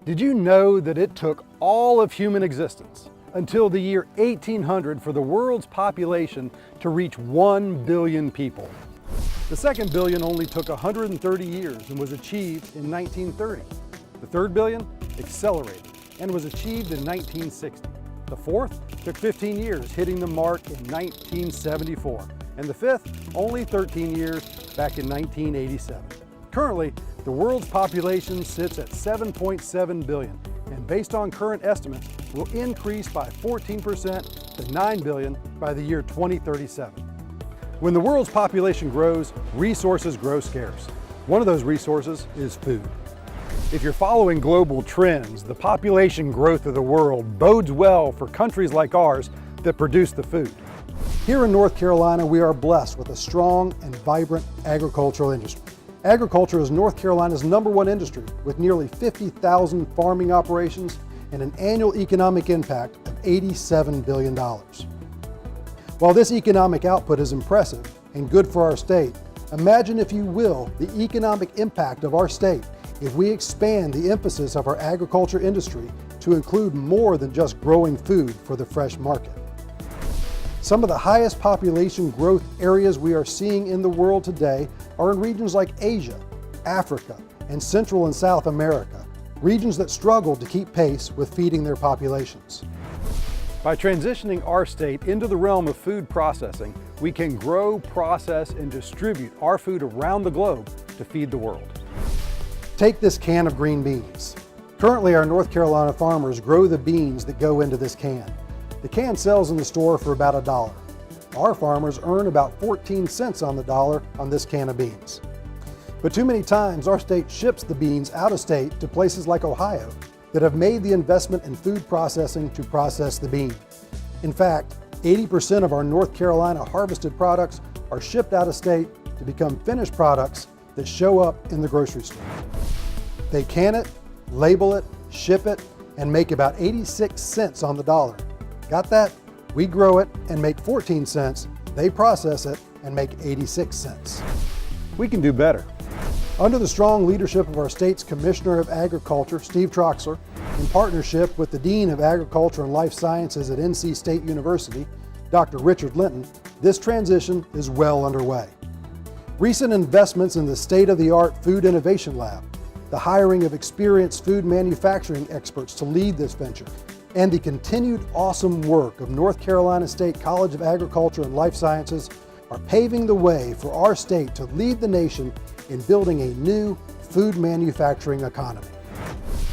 Did you know that it took all of human existence until the year 1800 for the world's population to reach 1 billion people? The second billion only took 130 years and was achieved in 1930. The third billion accelerated and was achieved in 1960. The fourth took 15 years, hitting the mark in 1974. And the fifth, only 13 years, back in 1987. Currently, the world's population sits at 7.7 billion, and based on current estimates, will increase by 14% to 9 billion by the year 2037. When the world's population grows, resources grow scarce. One of those resources is food. If you're following global trends, the population growth of the world bodes well for countries like ours that produce the food. Here in North Carolina, we are blessed with a strong and vibrant agricultural industry. Agriculture is North Carolina's #1 industry, with nearly 50,000 farming operations and an annual economic impact of $87 billion. While this economic output is impressive and good for our state, imagine, if you will, the economic impact of our state if we expand the emphasis of our agriculture industry to include more than just growing food for the fresh market. Some of the highest population growth areas we are seeing in the world today are in regions like Asia, Africa, and Central and South America, regions that struggle to keep pace with feeding their populations. By transitioning our state into the realm of food processing, we can grow, process, and distribute our food around the globe to feed the world. Take this can of green beans. Currently, our North Carolina farmers grow the beans that go into this can. The can sells in the store for about $1. Our farmers earn about 14 cents on the dollar on this can of beans. But too many times our state ships the beans out of state to places like Ohio that have made the investment in food processing to process the bean. In fact, 80% of our North Carolina harvested products are shipped out of state to become finished products that show up in the grocery store. They can it, label it, ship it, and make about 86 cents on the dollar. Got that? We grow it and make 14 cents. They process it and make 86 cents. We can do better. Under the strong leadership of our state's Commissioner of Agriculture, Steve Troxler, in partnership with the Dean of Agriculture and Life Sciences at NC State University, Dr. Richard Linton, this transition is well underway. Recent investments in the state-of-the-art Food Innovation Lab, the hiring of experienced food manufacturing experts to lead this venture, and the continued awesome work of North Carolina State College of Agriculture and Life Sciences are paving the way for our state to lead the nation in building a new food manufacturing economy.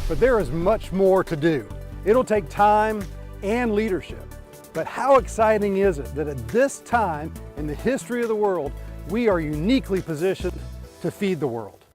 But there is much more to do. It'll take time and leadership. But how exciting is it that at this time in the history of the world, we are uniquely positioned to feed the world?